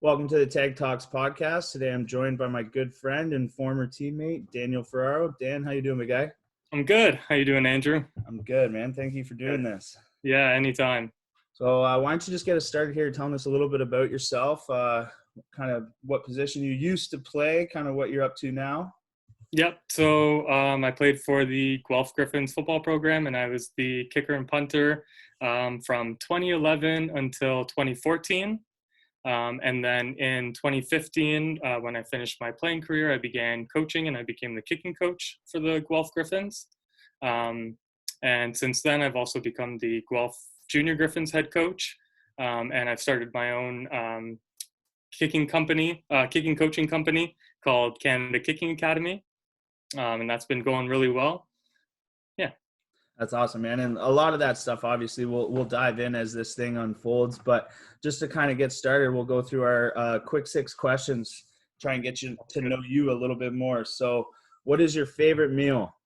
Welcome to the Tag Talks podcast. Today I'm joined by my good friend and former teammate, Daniel Ferraro. Dan, how you doing, my guy? I'm good. How you doing, Andrew? I'm good, man. Thank you for doing this. Yeah, anytime. So why don't you just get us started here, telling us a little bit about yourself, kind of what position you used to play, kind of what you're up to now. Yep. So I played for the Guelph Griffins football program, and I was the kicker and punter from 2011 until 2014. And then in 2015, when I finished my playing career, I began coaching and I became the kicking coach for the Guelph Griffins. And since then, I've also become the Guelph Jr.Gryphons head coach. And I've started my own kicking coaching company called Canada Kicking Academy. And that's been going really well. Yeah. That's awesome, man. And a lot of that stuff, obviously, we'll dive in as this thing unfolds. But just to kind of get started, we'll go through our quick 6 questions, try and get you to know you a little bit more. So what is your favorite meal?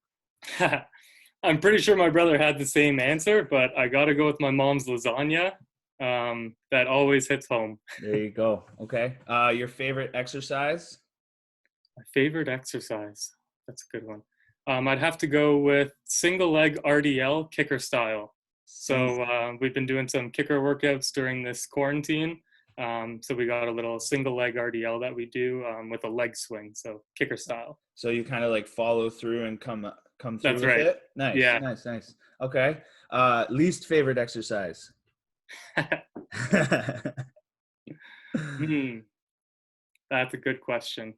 I'm pretty sure my brother had the same answer, but I got to go with my mom's lasagna. That always hits home. There you go. Okay. Your favorite exercise? My favorite exercise. That's a good one. I'd have to go with single leg RDL kicker style. So we've been doing some kicker workouts during this quarantine. So we got a little single leg RDL that we do with a leg swing. So kicker style. So you kind of like follow through and come through That's with right. it? Nice. Yeah. Nice. Okay. Least favorite exercise? That's a good question.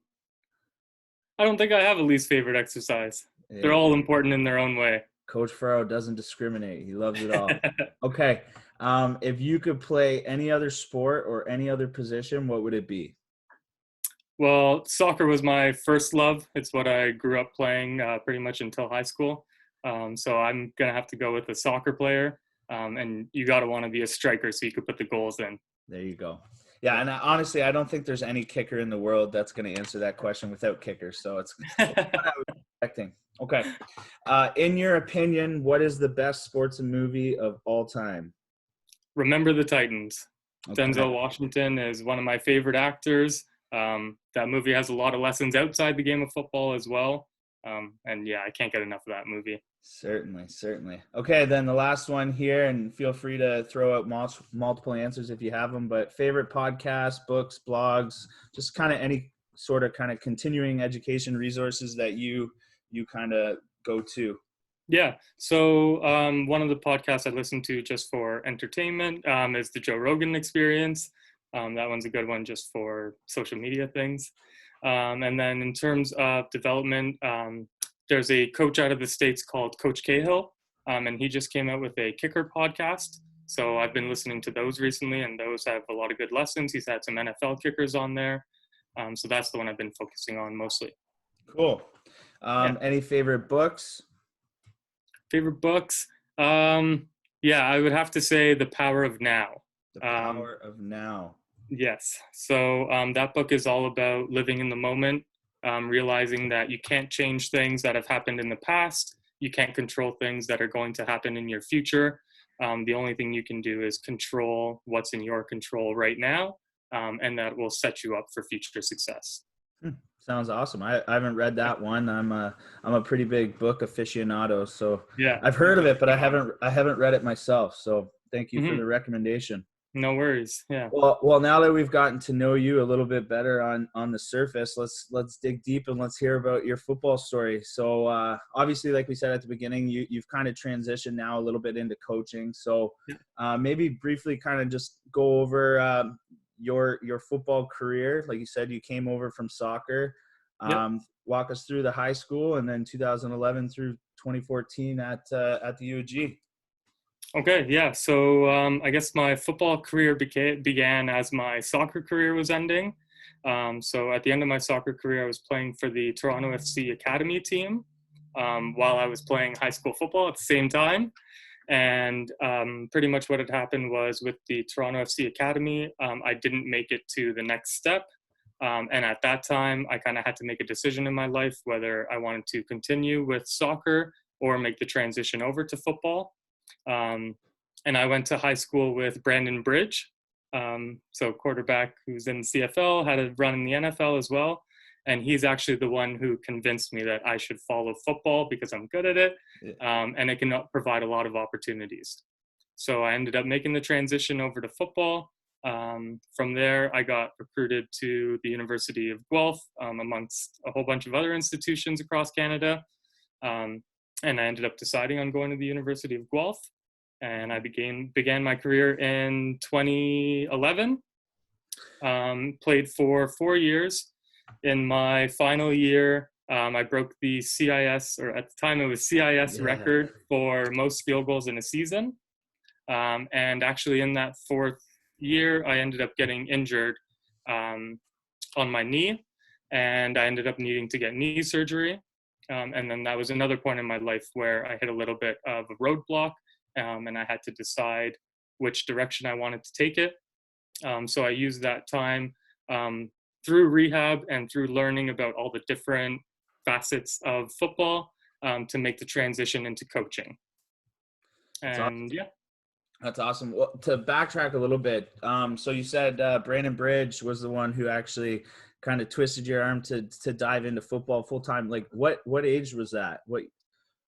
I don't think I have a least favorite exercise. Yeah. They're all important in their own way. Coach Ferraro doesn't discriminate. He loves it all. Okay. If you could play any other sport or any other position, what would it be? Well, soccer was my first love. It's what I grew up playing pretty much until high school. So I'm going to have to go with a soccer player. And you got to want to be a striker so you could put the goals in. There you go. Yeah, and honestly, I don't think there's any kicker in the world that's going to answer that question without kickers. So it's what I was expecting. Okay. In your opinion, what is the best sports movie of all time? Remember the Titans. Okay. Denzel Washington is one of my favorite actors. That movie has a lot of lessons outside the game of football as well. And yeah, I can't get enough of that movie. Certainly. Okay, then the last one here, and feel free to throw out multiple answers if you have them, but favorite podcasts, books, blogs, just kind of any sort of kind of continuing education resources that you kind of go to. Yeah, so one of the podcasts I listen to just for entertainment is the Joe Rogan Experience. That one's a good one just for social media things. And then in terms of development, there's a coach out of the States called Coach Cahill, and he just came out with a kicker podcast. So I've been listening to those recently, and those have a lot of good lessons. He's had some NFL kickers on there. So that's the one I've been focusing on mostly. Cool. Any favorite books? Favorite books? Yeah, I would have to say The Power of Now. The Power of Now. Yes. So that book is all about living in the moment, realizing that you can't change things that have happened in the past. You can't control things that are going to happen in your future. The only thing you can do is control what's in your control right now, and that will set you up for future success. Sounds awesome. I haven't read that one. I'm a pretty big book aficionado, so yeah, I've heard of it, but I haven't read it myself. So thank you for the recommendation. No worries. Yeah. Well, now that we've gotten to know you a little bit better on the surface, let's dig deep and let's hear about your football story. So obviously, like we said at the beginning, you've kind of transitioned now a little bit into coaching. So maybe briefly kind of just go over your football career. Like you said, you came over from soccer. Walk us through the high school and then 2011 through 2014 at the UOG. Okay, yeah. So I guess my football career began as my soccer career was ending. So at the end of my soccer career, I was playing for the Toronto FC Academy team while I was playing high school football at the same time. And pretty much what had happened was with the Toronto FC Academy, I didn't make it to the next step. And at that time, I kind of had to make a decision in my life whether I wanted to continue with soccer or make the transition over to football. And I went to high school with Brandon Bridge, So quarterback who's in CFL, had a run in the NFL as well. And he's actually the one who convinced me that I should follow football because I'm good at it, and it can provide a lot of opportunities. So I ended up making the transition over to football. From there, I got recruited to the University of Guelph, amongst a whole bunch of other institutions across Canada. And I ended up deciding on going to the University of Guelph. And I began my career in 2011. Played for 4 years. In my final year, I broke the CIS, or at the time it was CIS record for most field goals in a season. And actually in that 4th year, I ended up getting injured on my knee, and I ended up needing to get knee surgery. And then that was another point in my life where I hit a little bit of a roadblock, and I had to decide which direction I wanted to take it. So I used that time through rehab and through learning about all the different facets of football to make the transition into coaching. And yeah. That's awesome. Well, to backtrack a little bit, so you said Brandon Bridge was the one who actually kind of twisted your arm to dive into football full time. Like what age was that?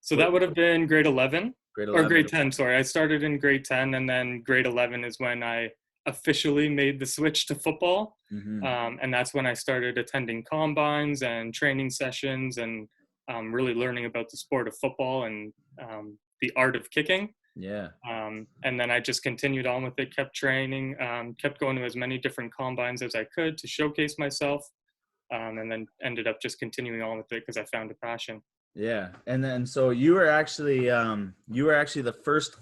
So that would have been grade 11. Grade 11. Or grade 10, sorry. I started in grade 10, and then grade 11 is when I officially made the switch to football. Mm-hmm. And that's when I started attending combines and training sessions and really learning about the sport of football and the art of kicking. Yeah. And then I just continued on with it, kept training, kept going to as many different combines as I could to showcase myself, and then ended up just continuing on with it because I found a passion. Yeah. And then so you were actually the first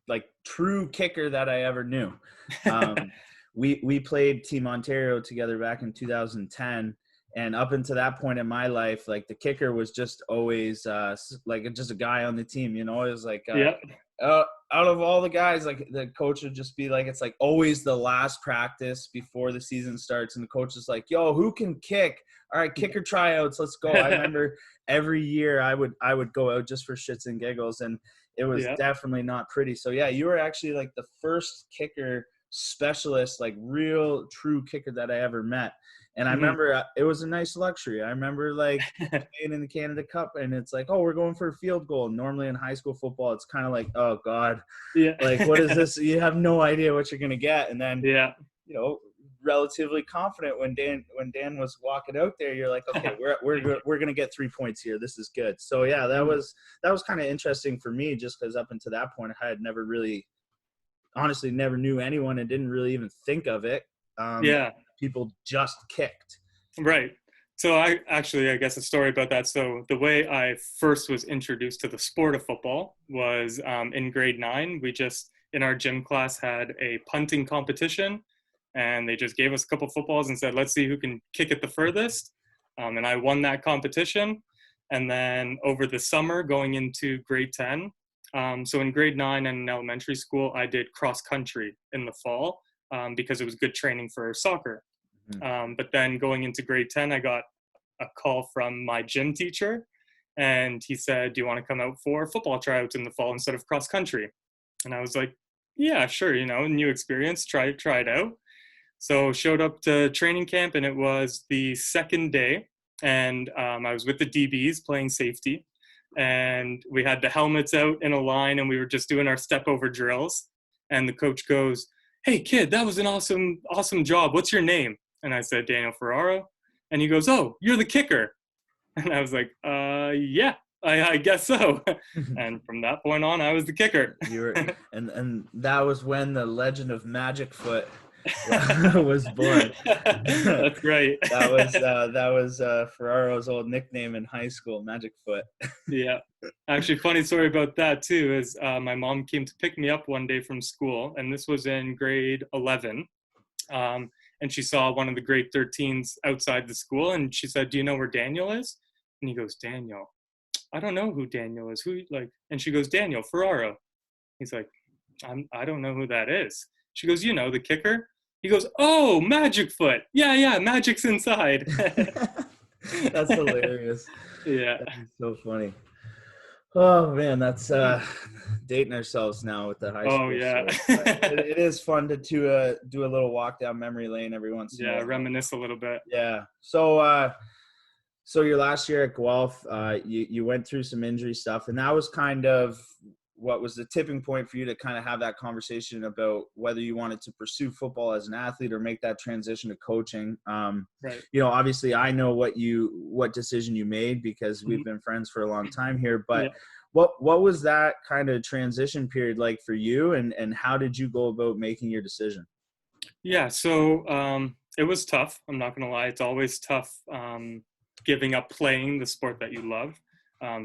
like true kicker that I ever knew. We played Team Ontario together back in 2010. And up until that point in my life, like the kicker was just always like just a guy on the team, you know. It was like out of all the guys, like the coach would just be like, it's like always the last practice before the season starts, and the coach is like, "Yo, who can kick? All right, kicker tryouts, let's go." I remember every year I would go out just for shits and giggles, and it was definitely not pretty. So yeah, you were actually like the first kicker specialist, like real true kicker that I ever met. And I remember it was a nice luxury. I remember like playing in the Canada Cup, and it's like, oh, we're going for a field goal. Normally in high school football, it's kind of like, oh God, like what is this? You have no idea what you're gonna get. And then you know, relatively confident when Dan was walking out there, you're like, okay, we're gonna get 3 points here. This is good. So yeah, that was kind of interesting for me, just because up until that point, I had honestly never knew anyone and didn't really even think of it. People just kicked. Right. So I guess a story about that. So the way I first was introduced to the sport of football was in grade 9. We just, in our gym class, had a punting competition, and they just gave us a couple footballs and said, let's see who can kick it the furthest. And I won that competition. And then over the summer going into grade 10, so in grade 9 and in elementary school, I did cross country in the fall because it was good training for soccer. But then going into grade 10, I got a call from my gym teacher, and he said, do you want to come out for football tryouts in the fall instead of cross country? And I was like, yeah, sure, you know, new experience, try it out. So showed up to training camp, and it was the second day, and I was with the DBs playing safety, and we had the helmets out in a line, and we were just doing our step over drills. And the coach goes, hey kid, that was an awesome job. What's your name? And I said, Daniel Ferraro. And he goes, oh, you're the kicker. And I was like, yeah, I guess so. And from that point on, I was the kicker. And that was when the legend of Magic Foot was born. That's right. that was Ferraro's old nickname in high school, Magic Foot. Yeah. Actually, funny story about that too is my mom came to pick me up one day from school, and this was in grade 11. And she saw one of the grade 13s outside the school, and she said, do you know where Daniel is? And he goes, Daniel? I don't know who Daniel is. And she goes, Daniel Ferraro. He's like, I don't know who that is. She goes, you know, the kicker? He goes, oh, Magic Foot. Yeah, Magic's inside. That's hilarious. Yeah. That's so funny. Oh man, that's dating ourselves now with the high Oh school yeah. stories. But it is fun to do a little walk down memory lane every once in a Yeah, while. reminisce a little bit. Yeah. So your last year at Guelph, you went through some injury stuff, and that was kind of what was the tipping point for you to kind of have that conversation about whether you wanted to pursue football as an athlete or make that transition to coaching. Right. Obviously I know what decision you made because we've been friends for a long time here, but Yeah. what was that kind of transition period like for you, and how did you go about making your decision? Yeah, so it was tough. I'm not gonna lie, it's always tough giving up playing the sport that you love.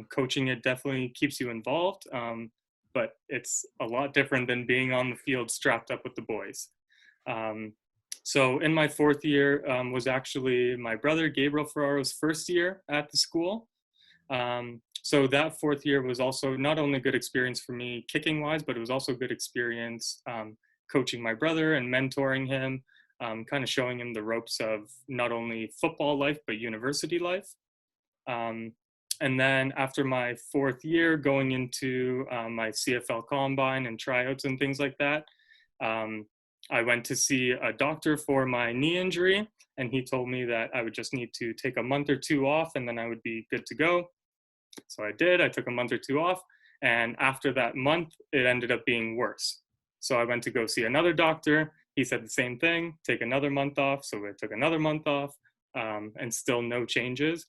Coaching it definitely keeps you involved, but it's a lot different than being on the field strapped up with the boys. Um, so in my fourth year was actually my brother Gabriel Ferraro's first year at the school. So that fourth year was also not only a good experience for me kicking wise, but it was also a good experience coaching my brother and mentoring him, kind of showing him the ropes of not only football life, but university life. Um, and then after my fourth year, going into my CFL combine and tryouts and things like that, um, I went to see a doctor for my knee injury, and he told me that I would just need to take a month or two off and then I would be good to go. So I did. I took a month or two off. And after that month, it ended up being worse. So I went to go see another doctor. He said the same thing, take another month off. So I took another month off, and still no changes.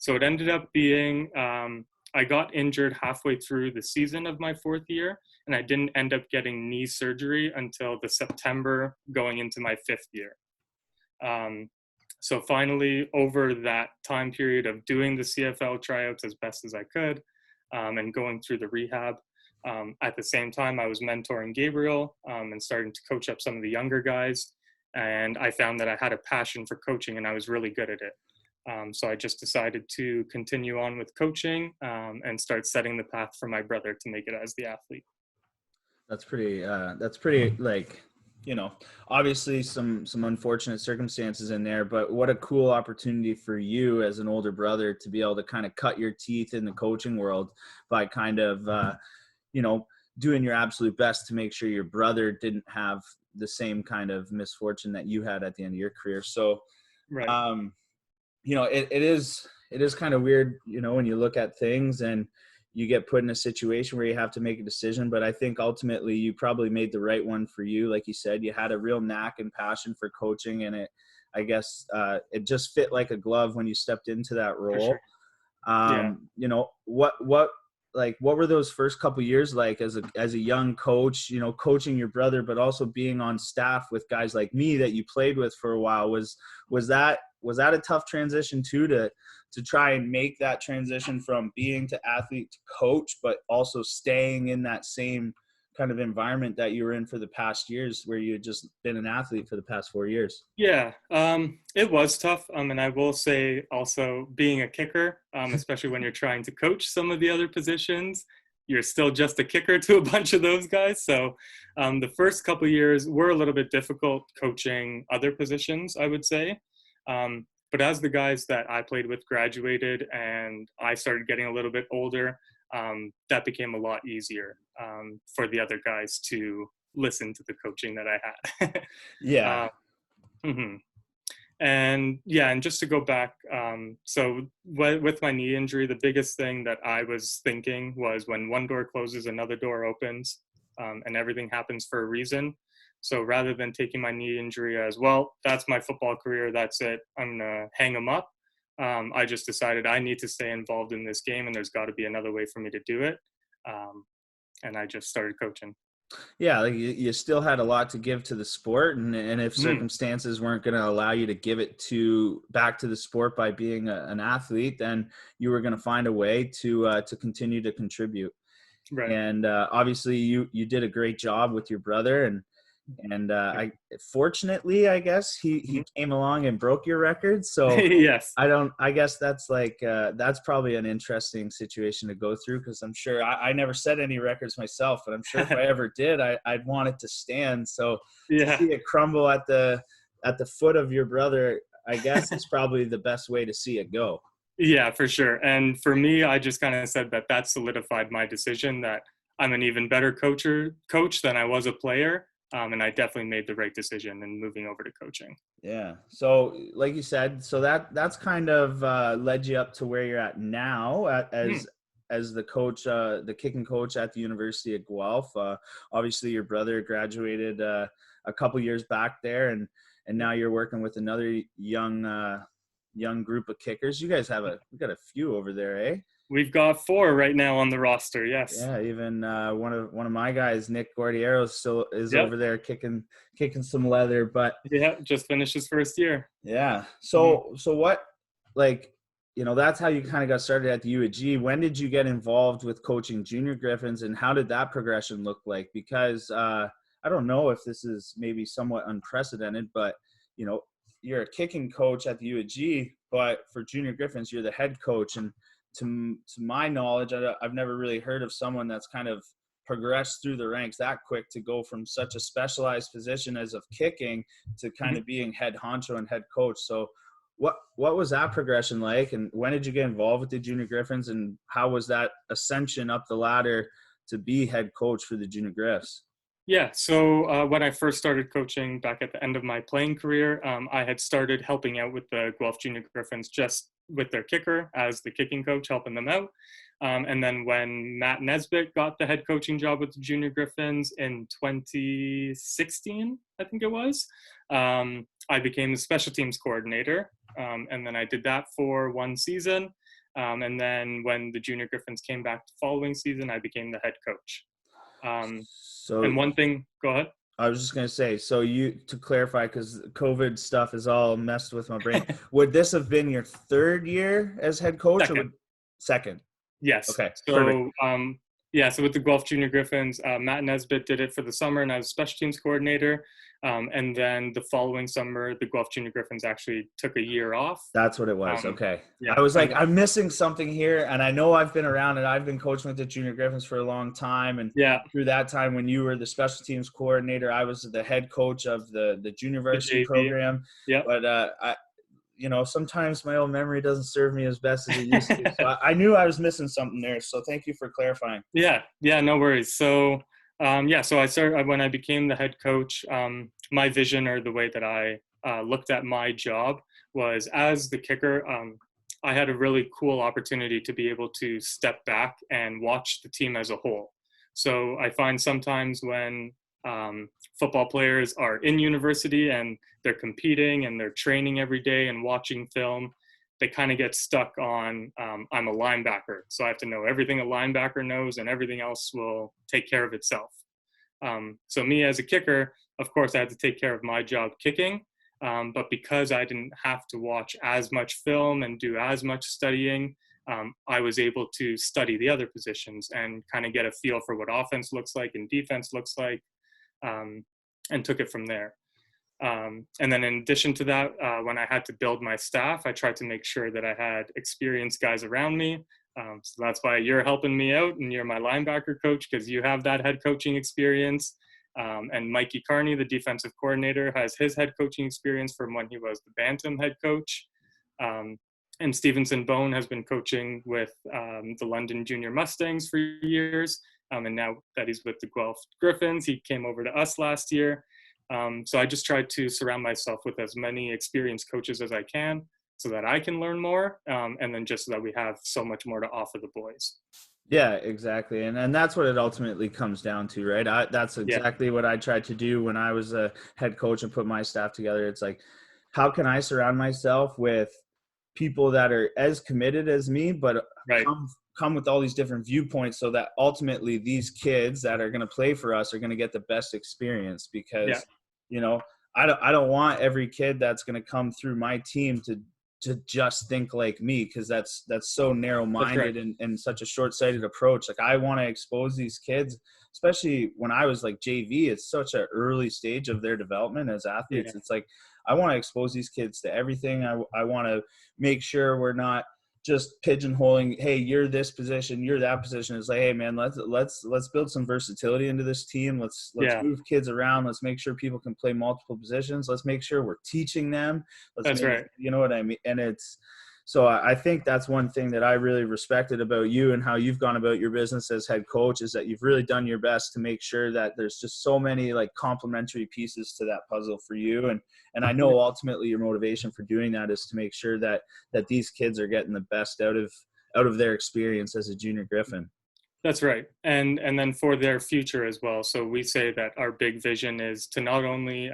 So it ended up being, I got injured halfway through the season of my fourth year, and I didn't end up getting knee surgery until the September going into my fifth year. Um, so finally, over that time period of doing the CFL tryouts as best as I could, and going through the rehab, at the same time, I was mentoring Gabriel and starting to coach up some of the younger guys. And I found that I had a passion for coaching and I was really good at it. So I just decided to continue on with coaching and start setting the path for my brother to make it as the athlete. That's pretty like, obviously some unfortunate circumstances in there, but what a cool opportunity for you as an older brother to be able to kind of cut your teeth in the coaching world by kind of, doing your absolute best to make sure your brother didn't have the same kind of misfortune that you had at the end of your career. So, Right. um, it is kind of weird, when you look at things and you get put in a situation where you have to make a decision. But I think ultimately you probably made the right one for you. Like you said, you had a real knack and passion for coaching, and I guess, it just fit like a glove when you stepped into that For role. sure. Yeah. What were those first couple years like as a young coach, coaching your brother, but also being on staff with guys like me that you played with for a while? Was that a tough transition too, to try and make that transition from being to athlete to coach, but also staying in that same kind of environment that you were in for the past years, where you had just been an athlete for the past 4 years? Yeah, it was tough. And I will say also being a kicker, especially when you're trying to coach some of the other positions, you're still just a kicker to a bunch of those guys. So the first couple of years were a little bit difficult coaching other positions, I would say. But as the guys that I played with graduated and I started getting a little bit older, that became a lot easier for the other guys to listen to the coaching that I had. Yeah. Mm-hmm. And yeah, and just to go back, so with my knee injury, the biggest thing that I was thinking was when one door closes, another door opens, and everything happens for a reason. So rather than taking my knee injury as, well, that's my football career, that's it, I'm going to hang them up, I just decided I need to stay involved in this game and there's got to be another way for me to do it. And I just started coaching. Yeah, like you still had a lot to give to the sport, and if Mm, circumstances weren't going to allow you to give it back to the sport by being an athlete, then you were going to find a way to continue to contribute. right. And obviously, you did a great job with your brother, and I fortunately, I guess he came along and broke your record. So Yes. I guess that's like that's probably an interesting situation to go through, because I'm sure I never set any records myself, but I'm sure if I ever did, I'd want it to stand. So to Yeah. see it crumble at the foot of your brother, I guess is probably the best way to see it go. Yeah, for sure. And for me, I just kind of said that solidified my decision that I'm an even better coach than I was a player. And I definitely made the right decision in moving over to coaching. Yeah. So, like you said, so that's kind of led you up to where you're at now Hmm. as the coach, the kicking coach at the University of Guelph. Obviously, your brother graduated a couple years back there, and now you're working with another young group of kickers. You guys have we got a few over there, eh? We've got 4 right now on the roster. Yes. Yeah, even one of my guys, Nick Gordiero, still is Yep. over there kicking some leather. But Yeah. Just finished his first year. yeah, Hmm. so what, like, that's how you kind of got started at the U of G. When did you get involved with coaching Jr.Gryphons, and how did that progression look like? Because I don't know if this is maybe somewhat unprecedented, but you know, you're a kicking coach at the U of G, but for Jr.Gryphons, you're the head coach. And to my knowledge, I've never really heard of someone that's kind of progressed through the ranks that quick to go from such a specialized position as of kicking to kind Hmm. of being head honcho and head coach. So what was that progression like, and when did you get involved with the Jr.Gryphons, and how was that ascension up the ladder to be head coach for the Junior Griffs? Yeah, so when I first started coaching back at the end of my playing career, I had started helping out with the Guelph Junior Griffins just with their kicker as the kicking coach, helping them out. And then when Matt Nesbitt got the head coaching job with the Junior Griffins in 2016, I think it was, I became the special teams coordinator. And then I did that for 1 season. And then when the Junior Griffins came back the following season, I became the head coach. So And one thing, go ahead. I was just going to say, so to clarify, because COVID stuff is all messed with my brain, would this have been your third year as head coach, or Second. second? Yes. Okay, perfect. So, yeah, so with the Guelph Junior Griffins, Matt Nesbitt did it for the summer, and I was special teams coordinator. And then the following summer, the Guelph Junior Griffins actually took a year off. That's what it was. Um, Okay. yeah, I was and like, I'm missing something here. And I know I've been around, and I've been coaching with the Jr.Gryphons for a long time. And yeah, through that time, when you were the special teams coordinator, I was the head coach of the junior the varsity JV. program. Yep. But sometimes my own memory doesn't serve me as best as it used to. So I knew I was missing something there. So thank you for clarifying. Yeah, no worries. So, yeah, so I started when I became the head coach. My vision, or the way that I looked at my job, was as the kicker. I had a really cool opportunity to be able to step back and watch the team as a whole. So I find sometimes when football players are in university and they're competing and they're training every day and watching film, they kind of get stuck on I'm a linebacker, so I have to know everything a linebacker knows, and everything else will take care of itself. So me as a kicker, of course, I had to take care of my job kicking, but because I didn't have to watch as much film and do as much studying, I was able to study the other positions and kind of get a feel for what offense looks like and defense looks like, um, and took it from there. And then in addition to that, when I had to build my staff, I tried to make sure that I had experienced guys around me. So that's why you're helping me out, and you're my linebacker coach, because you have that head coaching experience. And Mikey Carney, the defensive coordinator, has his head coaching experience from when he was the Bantam head coach. And Stevenson Bone has been coaching with the London Junior Mustangs for years. And now that he's with the Guelph Griffins, he came over to us last year. So I just try to surround myself with as many experienced coaches as I can, so that I can learn more, and then just so that we have so much more to offer the boys. Yeah, exactly. And that's what it ultimately comes down to, right? That's Yeah, exactly what I tried to do when I was a head coach and put my staff together. It's like, how can I surround myself with people that are as committed as me, but right. come with all these different viewpoints, so that ultimately these kids that are going to play for us are going to get the best experience. Yeah, Because, you know, I don't want every kid that's going to come through my team to just think like me, because that's so that's right. narrow-minded and such a short-sighted approach. Like, I want to expose these kids, especially when I was like JV. It's such an early stage of their development as Yeah, athletes. It's like, I want to expose these kids to everything. I want to make sure we're not just pigeonholing, hey, you're this position, you're that position. It's like, hey man, let's build some versatility into this team. Let's yeah, move kids around. Let's make sure people can play multiple positions. Let's make sure we're teaching them. Let's that's make, right. you know what I mean? And it's So I think that's one thing that I really respected about you and how you've gone about your business as head coach, is that you've really done your best to make sure that there's just so many like complementary pieces to that puzzle for you. And I know ultimately your motivation for doing that is to make sure that these kids are getting the best out of their experience as a junior Griffin. That's right. And then for their future as well. So we say that our big vision is to not only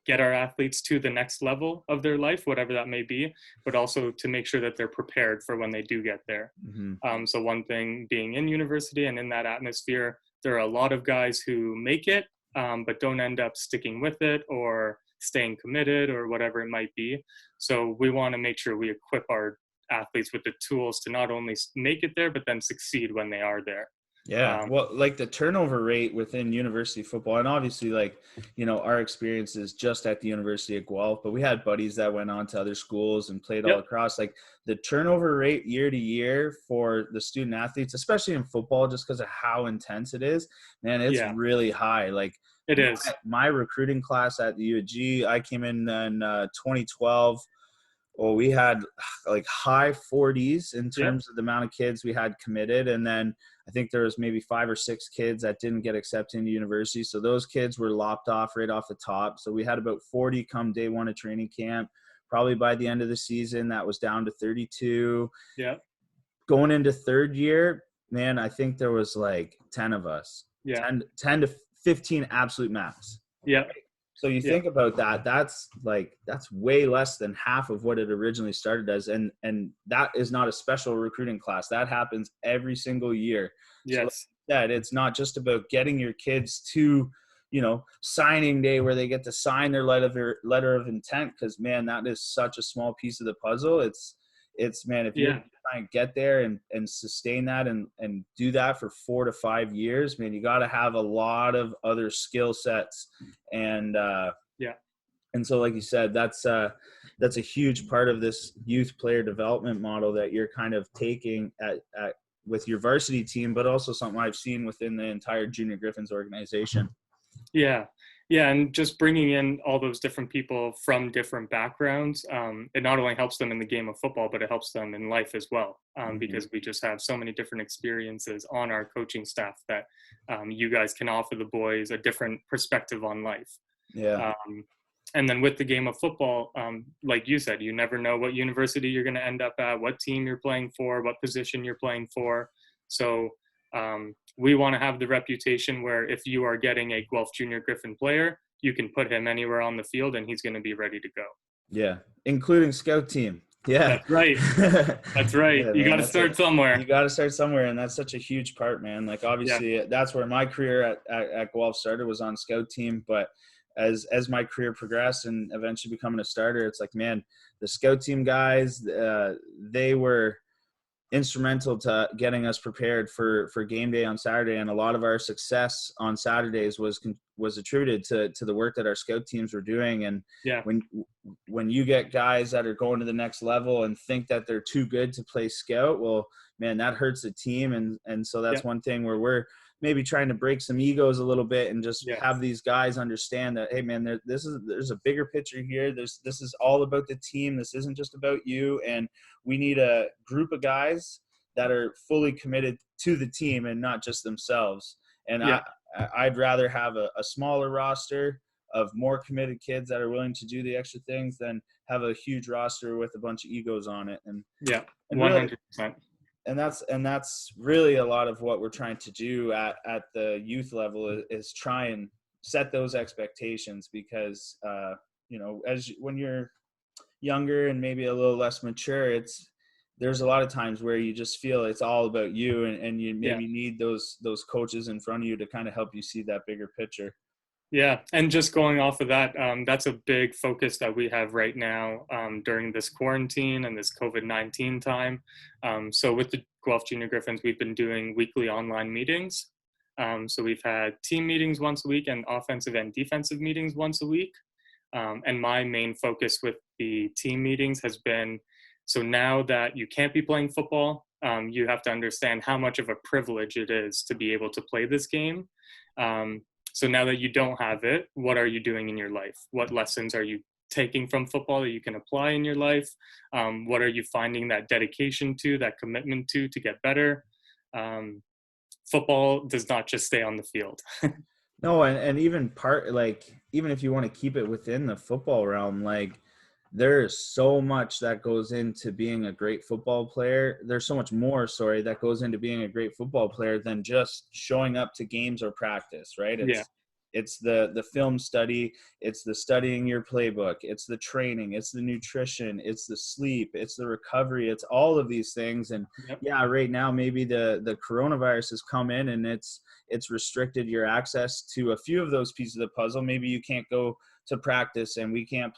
get our athletes to the next level of their life, whatever that may be, but also to make sure that they're prepared for when they do get there. Mm-hmm. So one thing, being in university and in that atmosphere, there are a lot of guys who make it, but don't end up sticking with it or staying committed or whatever it might be. So we want to make sure we equip our athletes with the tools to not only make it there, but then succeed when they are there. Yeah. Well, like the turnover rate within university football, and obviously like, you know, our experience is just at the University of Guelph, but we had buddies that went on to other schools and played all across. Like the turnover rate year to year for the student athletes, especially in football, just because of how intense it is, man, it's really high. Like it is. My recruiting class at the U of G, I came in 2012. Well, we had like high 40s in terms of the amount of kids we had committed. And then I think there was maybe 5 or 6 kids that didn't get accepted into university. So those kids were lopped off right off the top. So we had about 40 come day one of training camp. Probably by the end of the season, that was down to 32. Yeah. Going into third year, man, I think there was like 10 of us. Yeah. 10 to 15 absolute max. Yeah. So you think about that, that's way less than half of what it originally started as. And that is not a special recruiting class. That happens every single year. Yes. So like that, it's not just about getting your kids to, you know, signing day where they get to sign their letter of intent. Cause man, that is such a small piece of the puzzle. It's man, if you're trying to get there and sustain that and do that for 4 to 5 years, man, you got to have a lot of other skill sets. And and so like you said, that's a huge part of this youth player development model that you're kind of taking at with your varsity team, but also something I've seen within the entire Junior Gryphons organization. Yeah, and just bringing in all those different people from different backgrounds, it not only helps them in the game of football, but it helps them in life as well, because we just have so many different experiences on our coaching staff that you guys can offer the boys a different perspective on life. Yeah. And then with the game of football, like you said, you never know what university you're going to end up at, what team you're playing for, what position you're playing for. So we want to have the reputation where if you are getting a Guelph Junior Griffin player, you can put him anywhere on the field and he's going to be ready to go. Yeah, including scout team. Yeah, that's right. That's right. Yeah, you got to start somewhere. You got to start somewhere, and that's such a huge part, man. Like obviously, that's where my career at Guelph started, was on scout team. But as my career progressed and eventually becoming a starter, it's like, man, the scout team guys, they were instrumental to getting us prepared for game day on Saturday, and a lot of our success on Saturdays was attributed to the work that our scout teams were doing. And when you get guys that are going to the next level and think that they're too good to play scout, well, man, that hurts the team. And so that's one thing where we're maybe trying to break some egos a little bit and just have these guys understand that, hey man, there's a bigger picture here. This is all about the team. This isn't just about you. And we need a group of guys that are fully committed to the team and not just themselves. And I'd rather have a smaller roster of more committed kids that are willing to do the extra things than have a huge roster with a bunch of egos on it. And 100%. And that's really a lot of what we're trying to do at the youth level is try and set those expectations, because when you're younger and maybe a little less mature, there's a lot of times where you just feel it's all about you, and you maybe need those coaches in front of you to kind of help you see that bigger picture. Yeah, and just going off of that, that's a big focus that we have right now during this quarantine and this COVID-19 time. So with the Guelph Junior Griffins, we've been doing weekly online meetings. So we've had team meetings once a week and offensive and defensive meetings once a week. And my main focus with the team meetings has been, so now that you can't be playing football, you have to understand how much of a privilege it is to be able to play this game. So now that you don't have it, what are you doing in your life? What lessons are you taking from football that you can apply in your life? What are you finding that dedication to, that commitment to get better? Football does not just stay on the field. No, and even even if you want to keep it within the football realm, like there's so much that goes into being a great football player. There's so much more, sorry, that goes into being a great football player than just showing up to games or practice, right? Yeah. It's the film study, it's the studying your playbook, it's the training, it's the nutrition, it's the sleep, it's the recovery, it's all of these things. And Yep. yeah, right now maybe the coronavirus has come in and it's restricted your access to a few of those pieces of the puzzle. Maybe you can't go to practice and we can't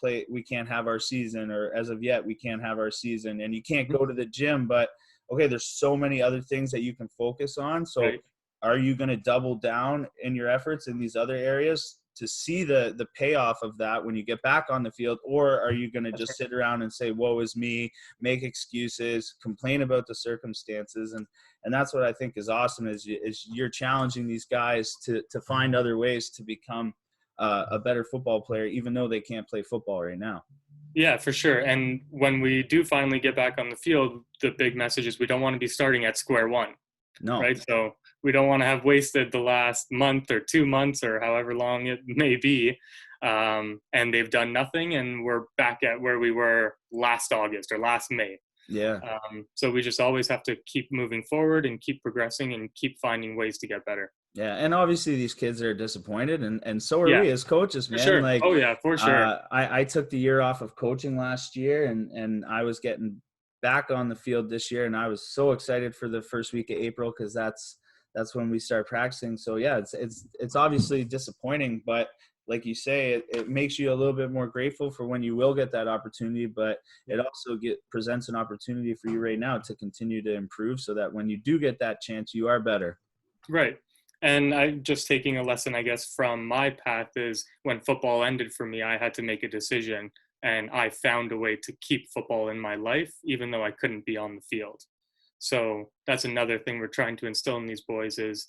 have our season, or as of yet we can't have our season, and you can't go to the gym, but okay, there's so many other things that you can focus on. So Right. are you going to double down in your efforts in these other areas to see the payoff of that when you get back on the field? Or are you going to just sit around and say, woe is me, make excuses, complain about the circumstances? And that's what I think is awesome, is you're challenging these guys to find other ways to become a better football player, even though they can't play football right now. Yeah, for sure. And when we do finally get back on the field, the big message is we don't want to be starting at square one. No. Right. So we don't want to have wasted the last month or 2 months or however long it may be. And they've done nothing, and we're back at where we were last August or last May. Yeah. So we just always have to keep moving forward and keep progressing and keep finding ways to get better. Yeah, and obviously these kids are disappointed, and so are we as coaches, man. For sure. Like, oh yeah, for sure. I took the year off of coaching last year, and I was getting back on the field this year, and I was so excited for the first week of April, because that's when we start practicing. So yeah, it's obviously disappointing, but like you say, it makes you a little bit more grateful for when you will get that opportunity, but it also presents an opportunity for you right now to continue to improve, so that when you do get that chance, you are better. Right. And I just taking a lesson, I guess, from my path is when football ended for me, I had to make a decision, and I found a way to keep football in my life, even though I couldn't be on the field. So that's another thing we're trying to instill in these boys is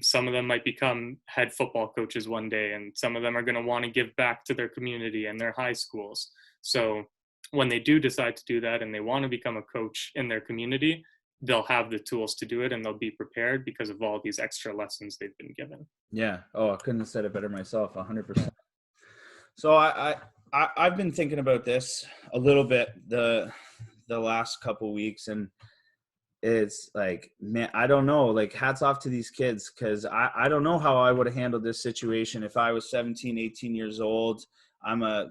some of them might become head football coaches one day, and some of them are going to want to give back to their community and their high schools. So when they do decide to do that and they want to become a coach in their community, they'll have the tools to do it, and they'll be prepared because of all these extra lessons they've been given. Yeah. Oh, I couldn't have said it better myself. 100%. So I've been thinking about this a little bit the last couple weeks, and it's like, man, I don't know, like hats off to these kids, because I don't know how I would have handled this situation if I was 17, 18 years old. I'm a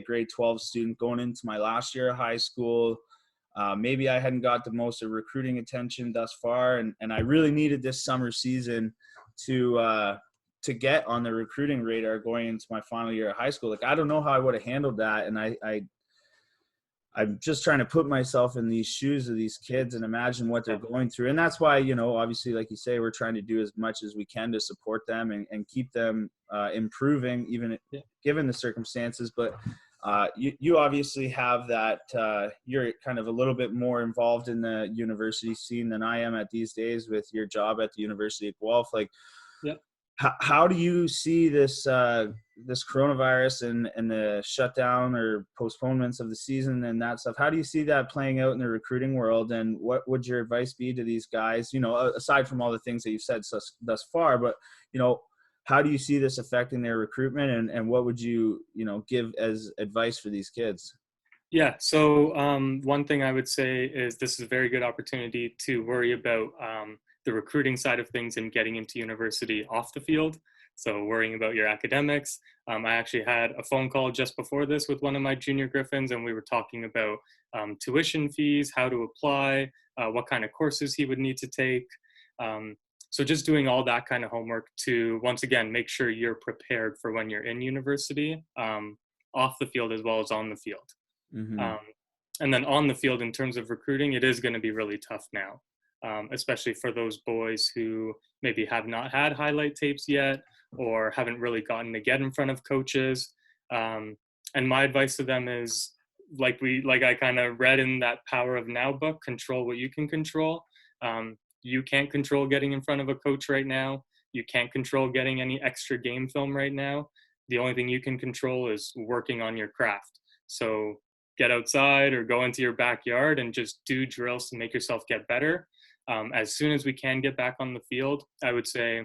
grade 12 student going into my last year of high school. Maybe I hadn't got the most of recruiting attention thus far, and I really needed this summer season to get on the recruiting radar going into my final year of high school. Like, I don't know how I would have handled that, and I'm just trying to put myself in these shoes of these kids and imagine what they're going through. And that's why, obviously, like you say, we're trying to do as much as we can to support them and keep them improving, even given the circumstances. But you obviously have that you're kind of a little bit more involved in the university scene than I am at these days with your job at the University of Guelph. Like, how do you see this this coronavirus and the shutdown or postponements of the season and that stuff? How do you see that playing out in the recruiting world? And what would your advice be to these guys, aside from all the things that you've said thus far, but, how do you see this affecting their recruitment, and what would you, give as advice for these kids? Yeah. So one thing I would say is this is a very good opportunity to worry about the recruiting side of things and getting into university off the field. So worrying about your academics. I actually had a phone call just before this with one of my junior Griffins, and we were talking about tuition fees, how to apply, what kind of courses he would need to take. So just doing all that kind of homework to, once again, make sure you're prepared for when you're in university, off the field as well as on the field. Mm-hmm. And then on the field, in terms of recruiting, it is going to be really tough now, especially for those boys who maybe have not had highlight tapes yet or haven't really gotten to get in front of coaches. And my advice to them is, like I kind of read in that Power of Now book, control what you can control. You can't control getting in front of a coach right now. You can't control getting any extra game film right now. the only thing you can control is working on your craft. So get outside or go into your backyard and just do drills to make yourself get better. As soon as we can get back on the field, I would say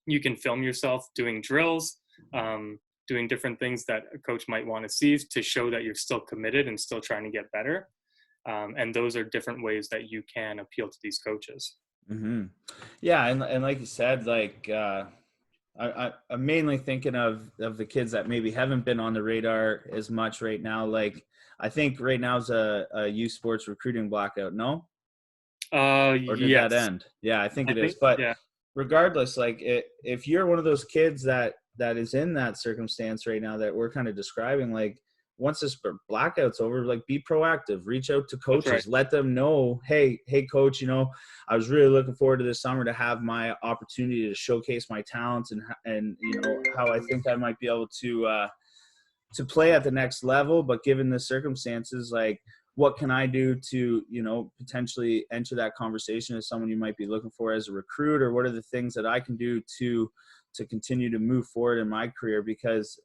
you can film yourself doing drills, doing different things that a coach might want to see to show that you're still committed and still trying to get better. And those are different ways that you can appeal to these coaches. Mm-hmm. Yeah, and like you said, like I'm mainly thinking of the kids that maybe haven't been on the radar as much right now. Like I think right now is a youth sports recruiting blackout. No, or did that Yes. end? Yeah, I think I it think, is. But yeah, regardless, like if you're one of those kids that is in that circumstance right now that we're kind of describing, like once this blackout's over, like be proactive, reach out to that's coaches, right. let them know, hey coach, you know, I was really looking forward to this summer to have my opportunity to showcase my talents and you know how I think I might be able to play at the next level, but given the circumstances, like what can I do to, you know, potentially enter that conversation as someone you might be looking for as a recruit, or what are the things that I can do to continue to move forward in my career? Because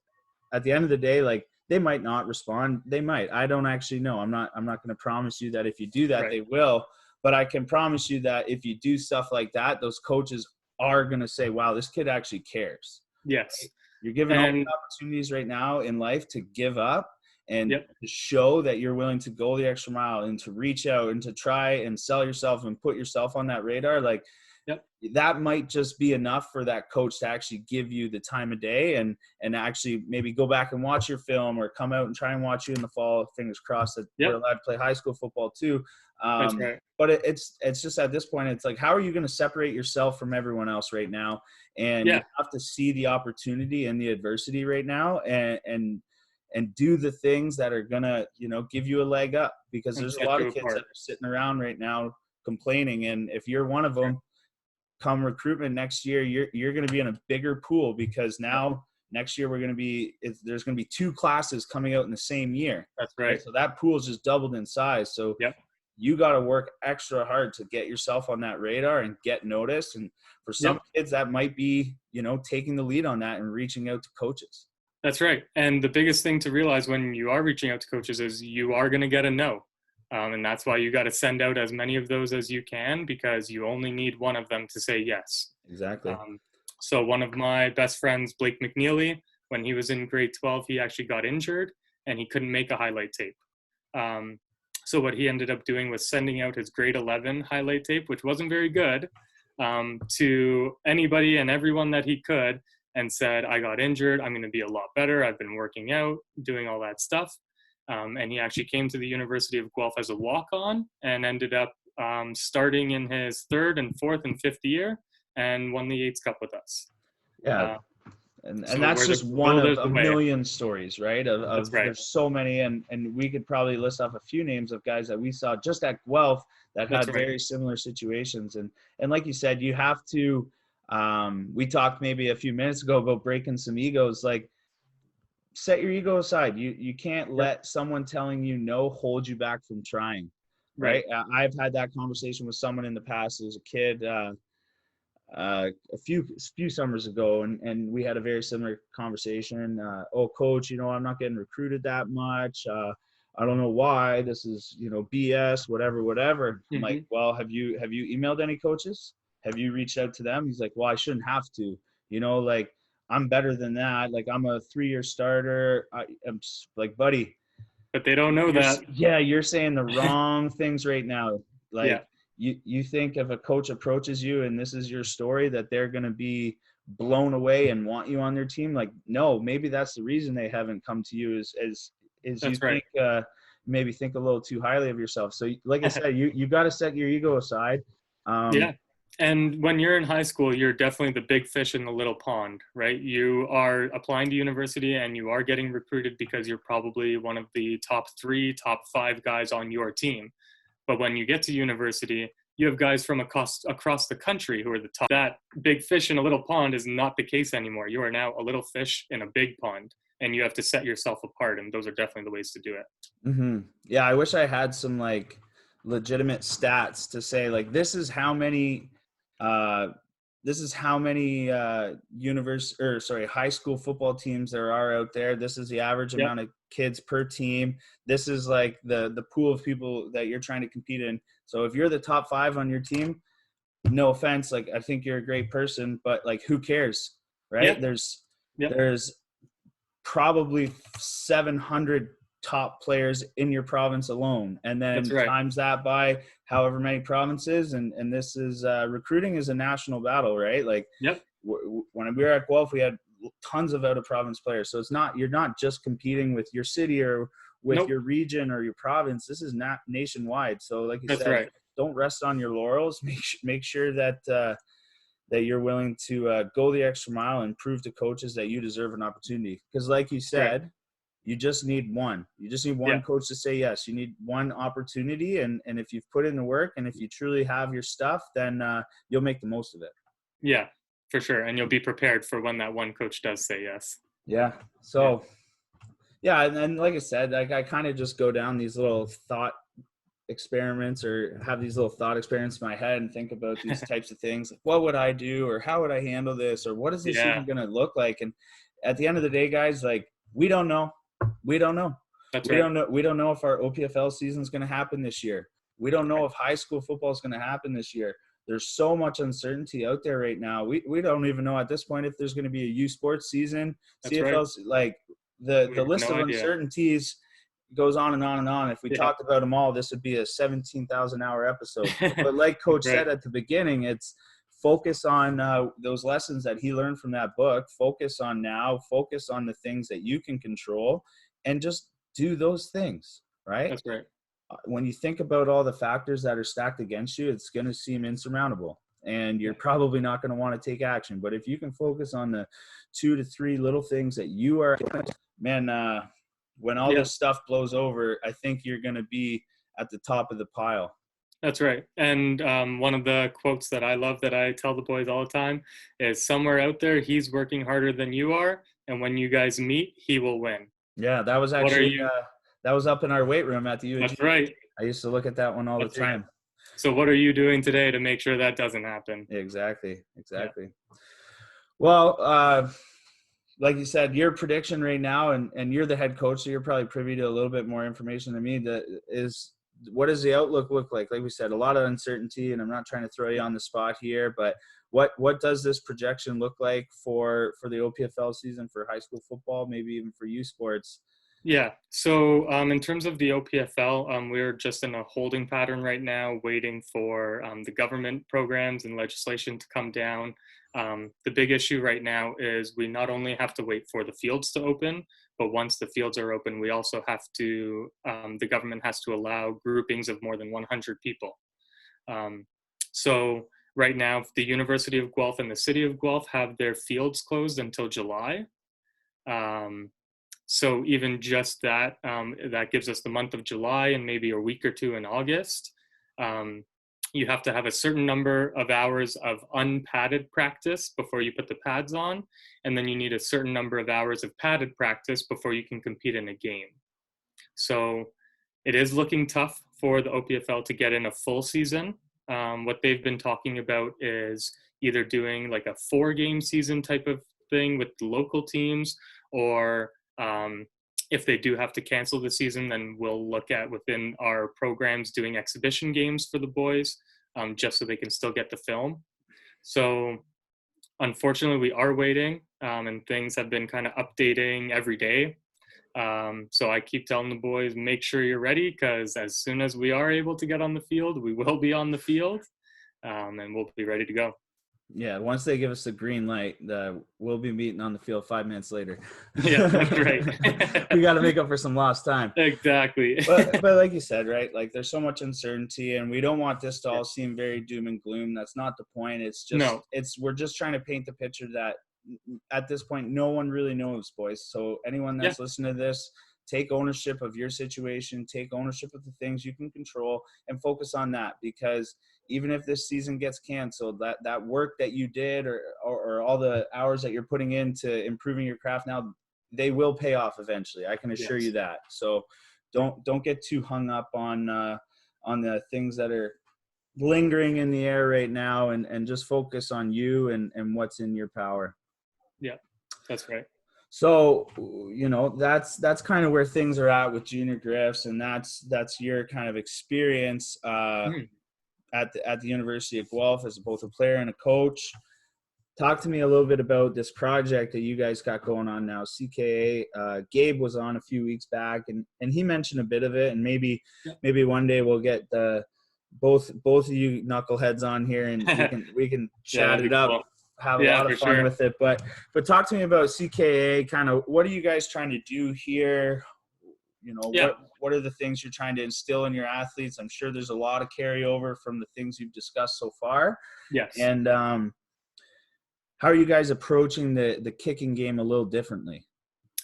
at the end of the day, like they might not respond. They might. I don't actually know. I'm not going to promise you that if you do that, Right. they will, but I can promise you that if you do stuff like that, those coaches are going to say, wow, this kid actually cares. Yes. You're given all And the opportunities right now in life to give up and yep. to show that you're willing to go the extra mile and to reach out and to try and sell yourself and put yourself on that radar. Like Yep. that might just be enough for that coach to actually give you the time of day and actually maybe go back and watch your film or come out and try and watch you in the fall. Fingers crossed that we're Yep. allowed to play high school football too. That's right. But it's just at this point, it's like, how are you going to separate yourself from everyone else right now? And you Yeah. have to see the opportunity and the adversity right now and do the things that are going to, you know, give you a leg up, because And there's a set lot you of kids that apart. are sitting around right now complaining. And if you're one of them, come recruitment next year, you're going to be in a bigger pool, because Yep. now next year there's going to be 2 classes coming out in the same year. That's Right? right. So that pool is just doubled in size. So Yep. you got to work extra hard to get yourself on that radar and get noticed. And for some Yep. kids that might be, you know, taking the lead on that and reaching out to coaches. That's right. And the biggest thing to realize when you are reaching out to coaches is you are going to get a no. And that's why you got to send out as many of those as you can, because you only need one of them to say yes. Exactly. So one of my best friends, Blake McNeely, when he was in grade 12, he actually got injured and he couldn't make a highlight tape. So what he ended up doing was sending out his grade 11 highlight tape, which wasn't very good, to anybody and everyone that he could, and said, I got injured. I'm going to be a lot better. I've been working out, doing all that stuff. And he actually came to the University of Guelph as a walk-on and ended up starting in his 3rd and 4th and 5th year and won the Yates Cup with us. Yeah. And So that's where the just one will, of there's a the way. million stories, right? That's right. There's so many, and we could probably list off a few names of guys that we saw just at Guelph that That's had right. very similar situations. And like you said, you have to. We talked maybe a few minutes ago about breaking some egos. Like, set your ego aside. You can't let someone telling you no hold you back from trying. Right? I've had that conversation with someone in the past as a kid. A few summers ago, and we had a very similar conversation. Oh, coach, you know, I'm not getting recruited that much. I don't know why. This is, you know, BS, whatever. I'm like, well, have you emailed any coaches? Have you reached out to them? He's like, well, I shouldn't have to. You know, like, I'm better than that. Like, I'm a 3-year starter. I'm like, buddy. But they don't know that. Yeah, you're saying the wrong things right now. Like, Yeah. You think if a coach approaches you and this is your story that they're going to be blown away and want you on their team? Like, no, maybe that's the reason they haven't come to you is you That's right. think maybe think a little too highly of yourself. So like I said, you got to set your ego aside. Yeah. And when you're in high school, you're definitely the big fish in the little pond, right? You are applying to university and you are getting recruited because you're probably one of the top 3, top 5 guys on your team. But when you get to university, you have guys from across the country who are the top. That big fish in a little pond is not the case anymore. You are now a little fish in a big pond, and you have to set yourself apart. And those are definitely the ways to do it. Mm-hmm. Yeah, I wish I had some like legitimate stats to say like this is how many this is how many high school football teams there are out there. This is the average Yep. amount of kids per team. This is like the pool of people that you're trying to compete in. So if you're the top 5 on your team, no offense, like I think you're a great person, but like who cares, right? Yeah. There's probably 700 top players in your province alone, and That's then right. times that by however many provinces, and this is recruiting is a national battle, right? Like Yep. when we were at Guelph, we had tons of out of province players, so you're not just competing with your city or with Nope. your region or your province. This is not nationwide. So like you That's said, right. don't rest on your laurels. Make sure that that you're willing to go the extra mile and prove to coaches that you deserve an opportunity. Because like you said, Right. you just need one. You just need Yeah. one coach to say yes. You need one opportunity. And if you've put in the work and if you truly have your stuff, then you'll make the most of it. Yeah, for sure. And you'll be prepared for when that one coach does say yes. Yeah. So, yeah. And like I said, like I kind of just go down these little thought experiments or have these little thought experiments in my head and think about these types of things. Like, what would I do, or how would I handle this, or what is this Yeah. even going to look like? And at the end of the day, guys, like we don't know. That's We right. don't know. We don't know if our OPFL season is going to happen this year. We don't know if high school football is going to happen this year. There's so much uncertainty out there right now. We don't even know at this point if there's going to be a U Sports season. That's right. CFL's like the We have list no of idea. uncertainties goes on and on and on. If we Yeah. talked about them all, this would be a 17,000-hour episode. But like Coach Right. said at the beginning, it's focus on those lessons that he learned from that book. Focus on now. Focus on the things that you can control, and just do those things. Right. That's right. When you think about all the factors that are stacked against you, it's going to seem insurmountable, and you're probably not going to want to take action. But if you can focus on the 2 to 3 little things that you are, man, when all this stuff blows over, I think you're going to be at the top of the pile. That's right. And one of the quotes that I love that I tell the boys all the time is, somewhere out there, he's working harder than you are. And when you guys meet, he will win. Yeah, that was actually that was up in our weight room at the UAG. That's right. I used to look at that one all the time. Right. So what are you doing today to make sure that doesn't happen? Exactly. Yeah. Well, like you said, your prediction right now, and you're the head coach, so you're probably privy to a little bit more information than me. What does the outlook look like? Like we said, a lot of uncertainty, and I'm not trying to throw you on the spot here, but what does this projection look like for the OPFL season, for high school football, maybe even for U Sports? Yeah. So in terms of the OPFL, we're just in a holding pattern right now, waiting for the government programs and legislation to come down. The big issue right now is we not only have to wait for the fields to open, but once the fields are open, we also have to, the government has to allow groupings of more than 100 people. So right now, the University of Guelph and the City of Guelph have their fields closed until July. So even just that, that gives us the month of July and maybe a week or two in August. You have to have a certain number of hours of unpadded practice before you put the pads on. And then you need a certain number of hours of padded practice before you can compete in a game. So it is looking tough for the OPFL to get in a full season. What they've been talking about is either doing like a 4-game season type of thing with the local teams, or if they do have to cancel the season, then we'll look at within our programs doing exhibition games for the boys, just so they can still get the film. So unfortunately, we are waiting, and things have been kind of updating every day. So I keep telling the boys, make sure you're ready, because as soon as we are able to get on the field, we will be on the field, and we'll be ready to go. Yeah, once they give us the green light, we'll be meeting on the field 5 minutes later. Yeah, that's right. We got to make up for some lost time. Exactly. But like you said, right, like there's so much uncertainty, and we don't want this to all seem very doom and gloom. That's not the point. It's just we're just trying to paint the picture that at this point no one really knows, boys. So anyone that's listening to this, take ownership of your situation, take ownership of the things you can control, and focus on that, because even if this season gets canceled, that work that you did or all the hours that you're putting into improving your craft now, they will pay off eventually. I can assure you that. So don't get too hung up on the things that are lingering in the air right now, and just focus on you and what's in your power. Yeah, that's right. So, that's kind of where things are at with Junior Griffs, and that's your kind of experience at the University of Guelph as both a player and a coach. Talk to me a little bit about this project that you guys got going on now, CKA. Gabe was on a few weeks back, and he mentioned a bit of it, and maybe one day we'll get both of you knuckleheads on here, and we can chat it up. Cool. Have a lot of fun with it. But talk to me about CKA. Kind of, what are you guys trying to do here? What are the things you're trying to instill in your athletes? I'm sure there's a lot of carryover from the things you've discussed so far. Yes. And how are you guys approaching the kicking game a little differently?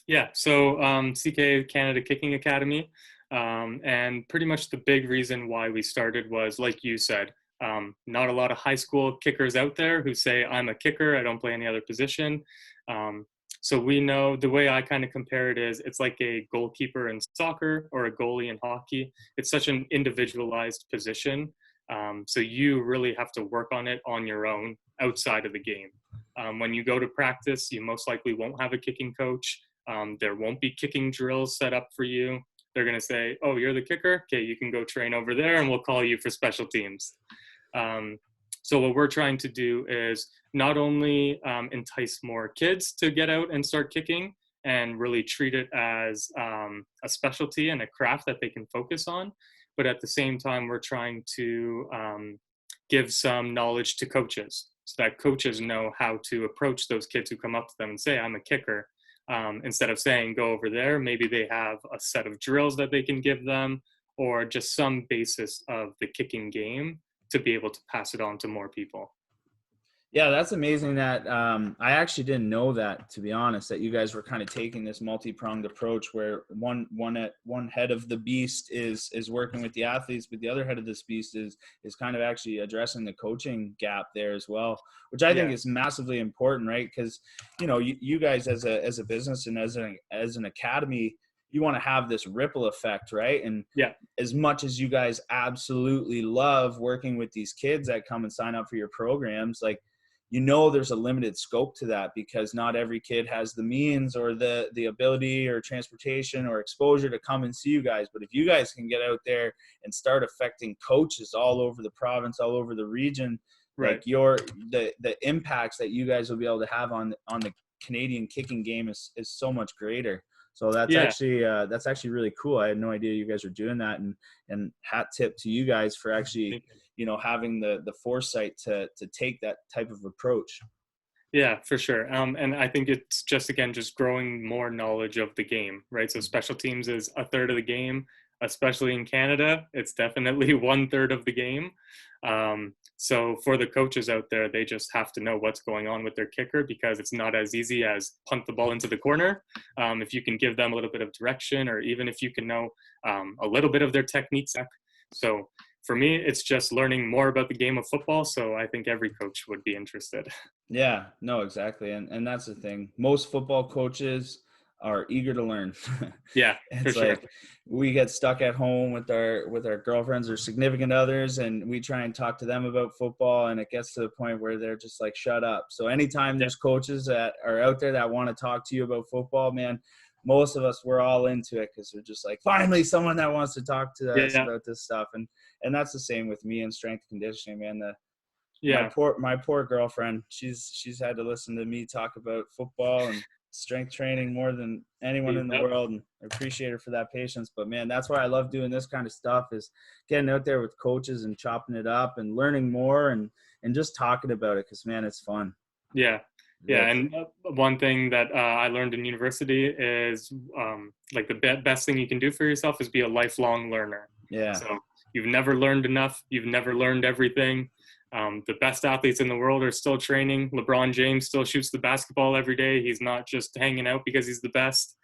Yeah, so CKA Canada Kicking Academy, and pretty much the big reason why we started was, like you said, not a lot of high school kickers out there who say, I'm a kicker, I don't play any other position. So we know, the way I kind of compare it is, it's like a goalkeeper in soccer or a goalie in hockey. It's such an individualized position. So you really have to work on it on your own outside of the game. When you go to practice, you most likely won't have a kicking coach. There won't be kicking drills set up for you. They're going to say, oh, you're the kicker? Okay, you can go train over there and we'll call you for special teams. So what we're trying to do is not only entice more kids to get out and start kicking and really treat it as a specialty and a craft that they can focus on, but at the same time, we're trying to give some knowledge to coaches so that coaches know how to approach those kids who come up to them and say, I'm a kicker. Instead of saying, go over there, maybe they have a set of drills that they can give them, or just some basis of the kicking game to be able to pass it on to more people. Yeah, that's amazing that I actually didn't know that, to be honest, that you guys were kind of taking this multi-pronged approach where one head of the beast is working with the athletes, but the other head of this beast is kind of actually addressing the coaching gap there as well, which I think is massively important, right? Because, you guys as a business and as an academy, you want to have this ripple effect, right? And as much as you guys absolutely love working with these kids that come and sign up for your programs, like, there's a limited scope to that because not every kid has the means or the ability or transportation or exposure to come and see you guys. But if you guys can get out there and start affecting coaches all over the province, all over the region, right, like the impacts that you guys will be able to have on the Canadian kicking game is so much greater. So that's actually really cool. I had no idea you guys were doing that, and hat tip to you guys for actually having the foresight to take that type of approach. Yeah, for sure. And I think it's just growing more knowledge of the game, right? So special teams is a third of the game, especially in Canada. It's definitely 1/3 of the game. So for the coaches out there, they just have to know what's going on with their kicker because it's not as easy as punt the ball into the corner. If you can give them a little bit of direction, or even if you can know a little bit of their techniques. So for me, it's just learning more about the game of football. So I think every coach would be interested. Yeah, no, exactly. And that's the thing. Most football coaches are eager to learn. Yeah, it's like sure. We get stuck at home with our girlfriends or significant others, and we try and talk to them about football, and it gets to the point where they're just like, shut up. So anytime there's coaches that are out there that want to talk to you about football, man, most of us, we're all into it because we're just like, finally someone that wants to talk to us about this stuff. And that's the same with me in strength conditioning, man. My poor girlfriend, she's had to listen to me talk about football and strength training more than anyone in the world, and I appreciate her for that patience. But man, that's why I love doing this kind of stuff, is getting out there with coaches and chopping it up and learning more and just talking about it, because man, it's fun. And one thing that I learned in university is like the best thing you can do for yourself is be a lifelong learner. So you've never learned enough, you've never learned everything. The best athletes in the world are still training. LeBron James still shoots the basketball every day. He's not just hanging out because he's the best.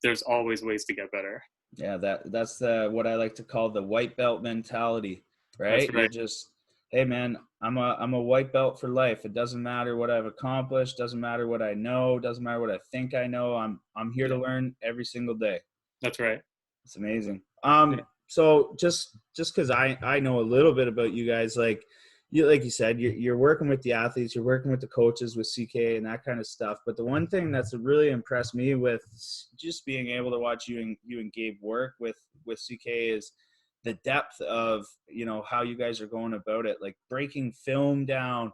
There's always ways to get better. Yeah, that's what I like to call the white belt mentality, right? That's right. You're just, hey man, I'm a white belt for life. It doesn't matter what I've accomplished, doesn't matter what I know, doesn't matter what I think I know. I'm here to learn every single day. That's right. It's amazing. So just because I know a little bit about you guys, like you said, you're working with the athletes, you're working with the coaches with CK and that kind of stuff. But the one thing that's really impressed me with just being able to watch you and Gabe work with CK is the depth of, how you guys are going about it, like breaking film down,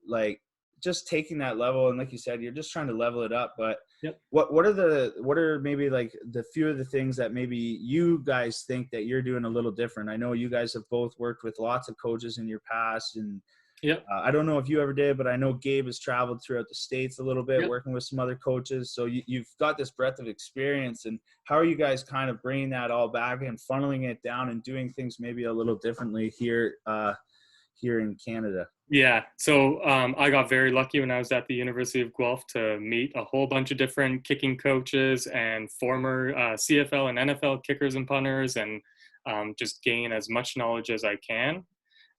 like just taking that level. And like you said, you're just trying to level it up. But Yep. what are maybe like the few of the things that maybe you guys think that you're doing a little different? I know you guys have both worked with lots of coaches in your past, and Yep. I don't know if you ever did, but I know Gabe has traveled throughout the States a little bit, Yep. working with some other coaches. So you've got this breadth of experience. And how are you guys kind of bringing that all back and funneling it down and doing things maybe a little differently here in Canada? Yeah. So I got very lucky when I was at the University of Guelph to meet a whole bunch of different kicking coaches and former CFL and NFL kickers and punters, and just gain as much knowledge as I can.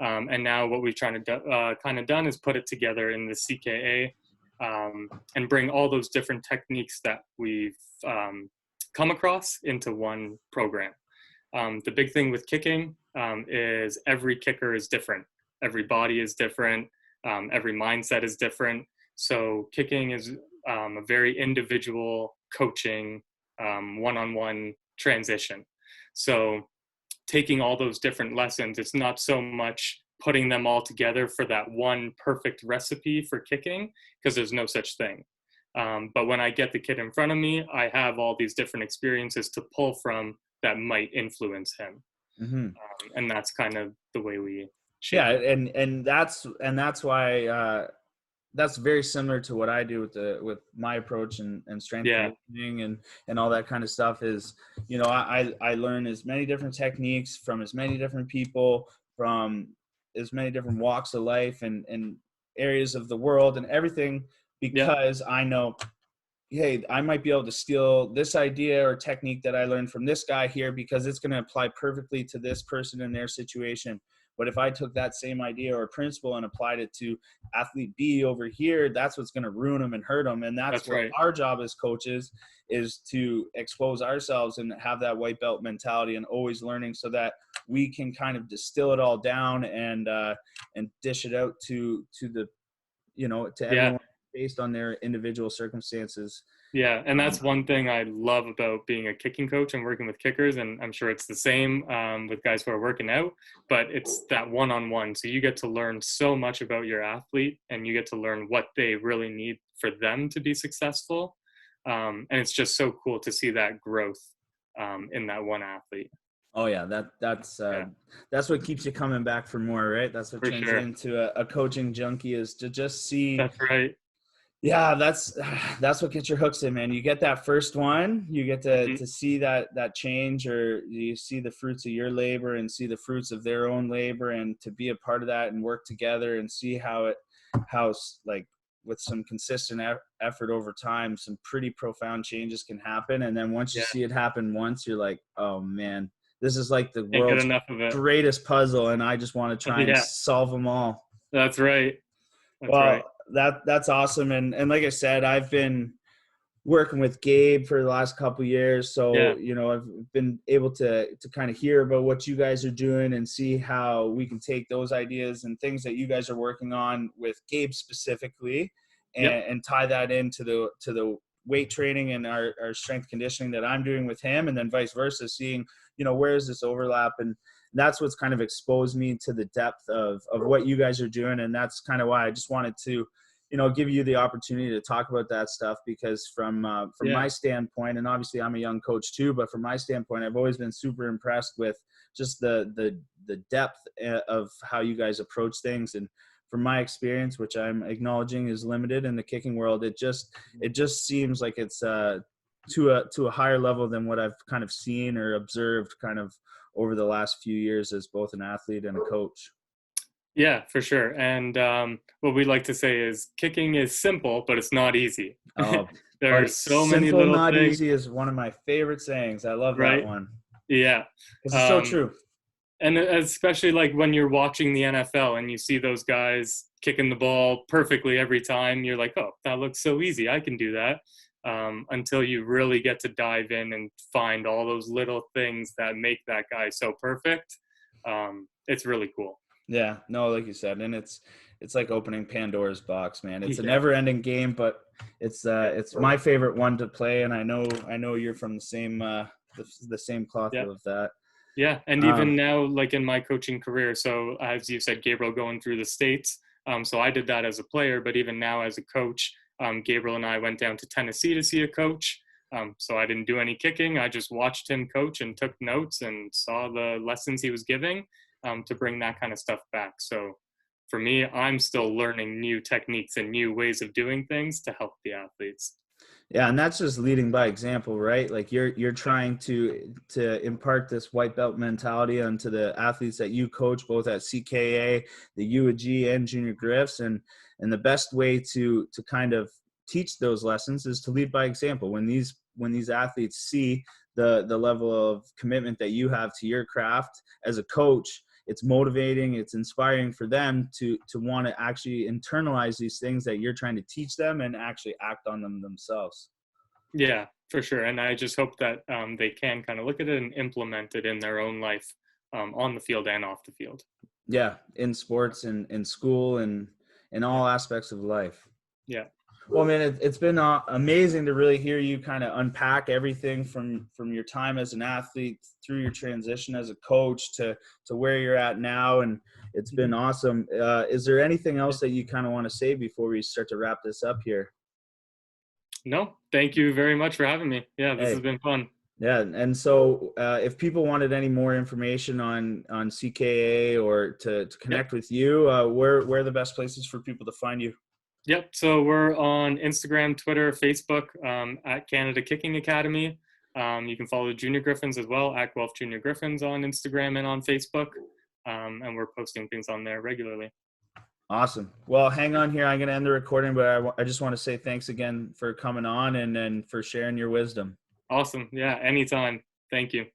And now what we've trying to kind of done is put it together in the CKA, and bring all those different techniques that we've come across into one program. The big thing with kicking is every kicker is different. Every body is different. Every mindset is different. So kicking is a very individual coaching, one-on-one transition. So taking all those different lessons, it's not so much putting them all together for that one perfect recipe for kicking, because there's no such thing. But when I get the kid in front of me, I have all these different experiences to pull from that might influence him. Mm-hmm. And that's kind of the way we shape. Yeah. And that's why, that's very similar to what I do with my approach and strength conditioning and all that kind of stuff is, I learn as many different techniques from as many different people, from as many different walks of life and areas of the world and everything, because I know, hey, I might be able to steal this idea or technique that I learned from this guy here because it's going to apply perfectly to this person in their situation. But if I took that same idea or principle and applied it to athlete B over here, that's what's going to ruin them and hurt them. And that's what our job as coaches is, to expose ourselves and have that white belt mentality and always learning, so that we can kind of distill it all down and dish it out to the, to everyone based on their individual circumstances. Yeah, and that's one thing I love about being a kicking coach and working with kickers, and I'm sure it's the same with guys who are working out, but it's that one-on-one. So you get to learn so much about your athlete, and you get to learn what they really need for them to be successful. And it's just so cool to see that growth in that one athlete. Oh yeah, that's what keeps you coming back for more, right? That's what turns into a coaching junkie, is to just see. That's right. Yeah, that's what gets your hooks in, man. You get that first one, you get to see that change, or you see the fruits of your labor and see the fruits of their own labor, and to be a part of that and work together and see how like with some consistent effort over time, some pretty profound changes can happen. And then once you see it happen once, you're like, oh man, this is like the world's greatest puzzle, and I just want to try and solve them all. That's right. Right. That's awesome. And like I said, I've been working with Gabe for the last couple of years. So, I've been able to kind of hear about what you guys are doing and see how we can take those ideas and things that you guys are working on with Gabe specifically and tie that into the weight training and our strength conditioning that I'm doing with him, and then vice versa, seeing, where is this overlap. And that's what's kind of exposed me to the depth of what you guys are doing. And that's kind of why I just wanted to, give you the opportunity to talk about that stuff, because from my standpoint, and obviously I'm a young coach too, but from my standpoint, I've always been super impressed with just the depth of how you guys approach things. And from my experience, which I'm acknowledging is limited in the kicking world, it just seems like it's to a higher level than what I've kind of seen or observed kind of over the last few years as both an athlete and a coach. Yeah, for sure. And what we like to say is kicking is simple, but it's not easy. There are so many little not things. Easy is one of my favorite sayings. I love that one. Yeah. It's so true. And especially like when you're watching the NFL and you see those guys kicking the ball perfectly every time, you're like, oh, that looks so easy. I can do that. until you really get to dive in and find all those little things that make that guy so perfect. It's really cool. Yeah, no, like you said, and it's like opening Pandora's box, man. It's a Yeah. never-ending game, but it's my favorite one to play, and I know you're from the same cloth Yeah. of that. Yeah, and even now, like in my coaching career, so as you said, Gabriel going through the States, so I did that as a player, but even now as a coach, Gabriel and I went down to Tennessee to see a coach. So I didn't do any kicking. I just watched him coach and took notes and saw the lessons he was giving, to bring that kind of stuff back. So for me, I'm still learning new techniques and new ways of doing things to help the athletes. Yeah, and that's just leading by example, right? Like you're trying to impart this white belt mentality onto the athletes that you coach, both at CKA, the UAG, and Jr.Gryphons, and the best way to kind of teach those lessons is to lead by example. When these athletes see the level of commitment that you have to your craft as a coach, it's motivating, it's inspiring for them to want to actually internalize these things that you're trying to teach them and actually act on them themselves. Yeah, for sure. And I just hope that they can kind of look at it and implement it in their own life, on the field and off the field. Yeah, in sports and in school and in all aspects of life. Yeah. Well, man, it's been amazing to really hear you kind of unpack everything from your time as an athlete through your transition as a coach to where you're at now, and it's been awesome. Is there anything else that you kind of want to say before we start to wrap this up here? No, thank you very much for having me. Yeah, this Hey. has been fun. Yeah, and so if people wanted any more information on CKA or to connect with you, where are the best places for people to find you? Yep. So we're on Instagram, Twitter, Facebook, at Canada Kicking Academy. You can follow Jr.Gryphons as well, at Guelph Jr.Gryphons on Instagram and on Facebook. And we're posting things on there regularly. Awesome. Well, hang on here. I'm going to end the recording, but I just want to say thanks again for coming on and for sharing your wisdom. Awesome. Yeah, anytime. Thank you.